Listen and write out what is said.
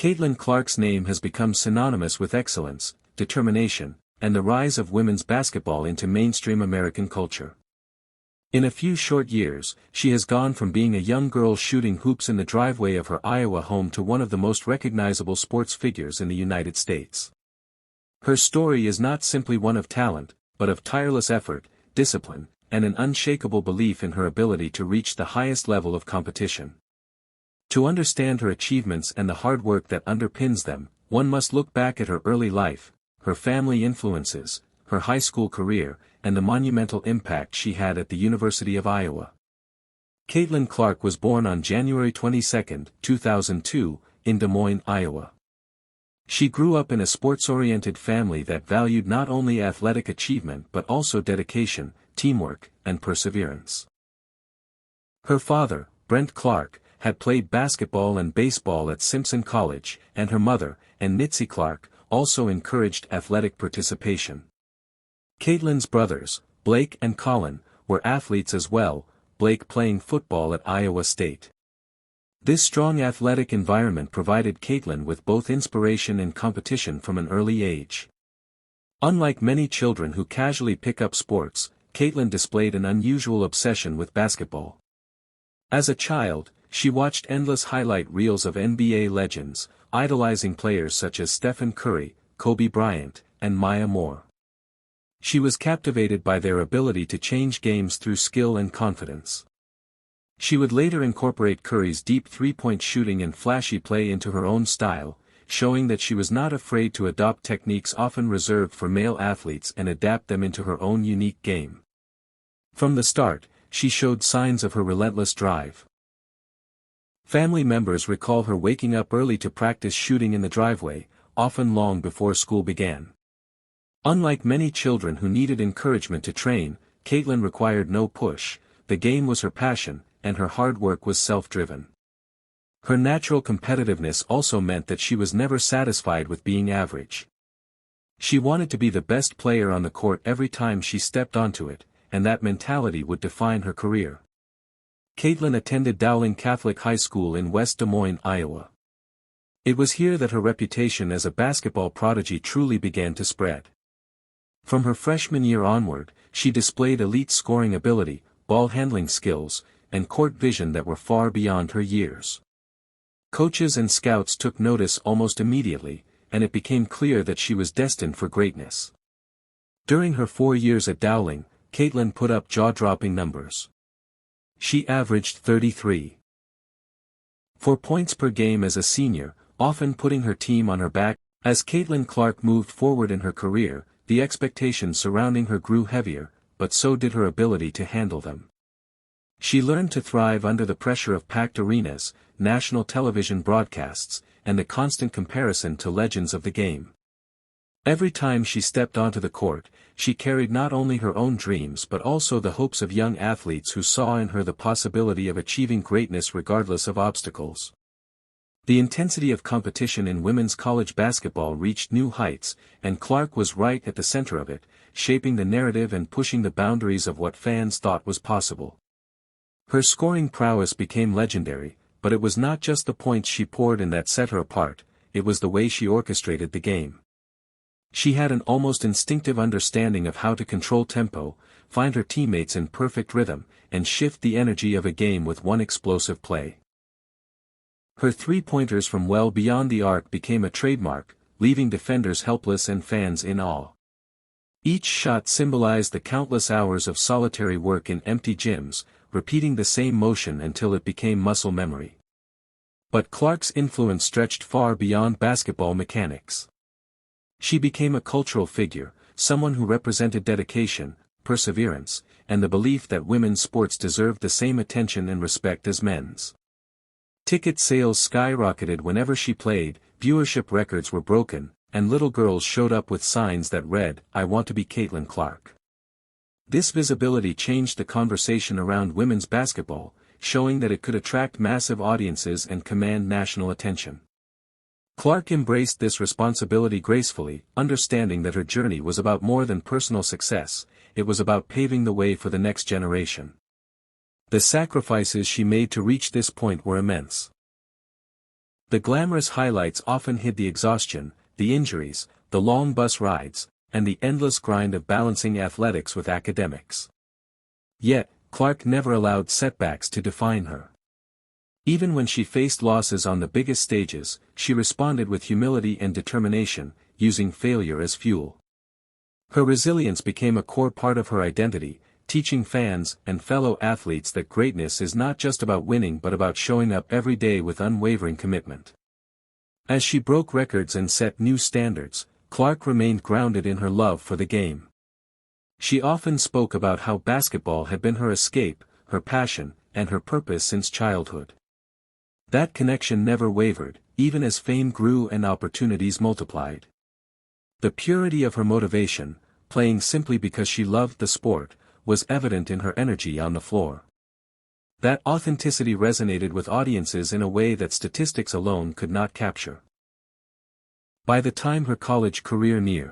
Caitlin Clark's name has become synonymous with excellence, determination, and the rise of women's basketball into mainstream American culture. In a few short years, she has gone from being a young girl shooting hoops in the driveway of her Iowa home to one of the most recognizable sports figures in the United States. Her story is not simply one of talent, but of tireless effort, discipline, and an unshakable belief in her ability to reach the highest level of competition. To understand her achievements and the hard work that underpins them, one must look back at her early life, her family influences, her high school career, and the monumental impact she had at the University of Iowa. Caitlin Clark was born on January 22, 2002, in Des Moines, Iowa. She grew up in a sports-oriented family that valued not only athletic achievement but also dedication, teamwork, and perseverance. Her father, Brent Clark, had played basketball and baseball at Simpson College, and her mother, Nitsi Clark, also encouraged athletic participation. Caitlin's brothers, Blake and Colin, were athletes as well, Blake playing football at Iowa State. This strong athletic environment provided Caitlin with both inspiration and competition from an early age. Unlike many children who casually pick up sports, Caitlin displayed an unusual obsession with basketball. As a child, she watched endless highlight reels of NBA legends, idolizing players such as Stephen Curry, Kobe Bryant, and Maya Moore. She was captivated by their ability to change games through skill and confidence. She would later incorporate Curry's deep three-point shooting and flashy play into her own style, showing that she was not afraid to adopt techniques often reserved for male athletes and adapt them into her own unique game. From the start, she showed signs of her relentless drive. Family members recall her waking up early to practice shooting in the driveway, often long before school began. Unlike many children who needed encouragement to train, Caitlin required no push. The game was her passion, and her hard work was self-driven. Her natural competitiveness also meant that she was never satisfied with being average. She wanted to be the best player on the court every time she stepped onto it, and that mentality would define her career. Caitlin attended Dowling Catholic High School in West Des Moines, Iowa. It was here that her reputation as a basketball prodigy truly began to spread. From her freshman year onward, she displayed elite scoring ability, ball handling skills, and court vision that were far beyond her years. Coaches and scouts took notice almost immediately, and it became clear that she was destined for greatness. During her 4 years at Dowling, Caitlin put up jaw-dropping numbers. She averaged 33.4 points per game as a senior, often putting her team on her back. As Caitlin Clark moved forward in her career, the expectations surrounding her grew heavier, but so did her ability to handle them. She learned to thrive under the pressure of packed arenas, national television broadcasts, and the constant comparison to legends of the game. Every time she stepped onto the court, she carried not only her own dreams but also the hopes of young athletes who saw in her the possibility of achieving greatness regardless of obstacles. The intensity of competition in women's college basketball reached new heights, and Clark was right at the center of it, shaping the narrative and pushing the boundaries of what fans thought was possible. Her scoring prowess became legendary, but it was not just the points she poured in that set her apart, it was the way she orchestrated the game. She had an almost instinctive understanding of how to control tempo, find her teammates in perfect rhythm, and shift the energy of a game with one explosive play. Her three-pointers from well beyond the arc became a trademark, leaving defenders helpless and fans in awe. Each shot symbolized the countless hours of solitary work in empty gyms, repeating the same motion until it became muscle memory. But Clark's influence stretched far beyond basketball mechanics. She became a cultural figure, someone who represented dedication, perseverance, and the belief that women's sports deserved the same attention and respect as men's. Ticket sales skyrocketed whenever she played, viewership records were broken, and little girls showed up with signs that read, "I want to be Caitlin Clark." This visibility changed the conversation around women's basketball, showing that it could attract massive audiences and command national attention. Clark embraced this responsibility gracefully, understanding that her journey was about more than personal success, it was about paving the way for the next generation. The sacrifices she made to reach this point were immense. The glamorous highlights often hid the exhaustion, the injuries, the long bus rides, and the endless grind of balancing athletics with academics. Yet, Clark never allowed setbacks to define her. Even when she faced losses on the biggest stages, she responded with humility and determination, using failure as fuel. Her resilience became a core part of her identity, teaching fans and fellow athletes that greatness is not just about winning but about showing up every day with unwavering commitment. As she broke records and set new standards, Clark remained grounded in her love for the game. She often spoke about how basketball had been her escape, her passion, and her purpose since childhood. That connection never wavered, even as fame grew and opportunities multiplied. The purity of her motivation, playing simply because she loved the sport, was evident in her energy on the floor. That authenticity resonated with audiences in a way that statistics alone could not capture. By the time her college career neared,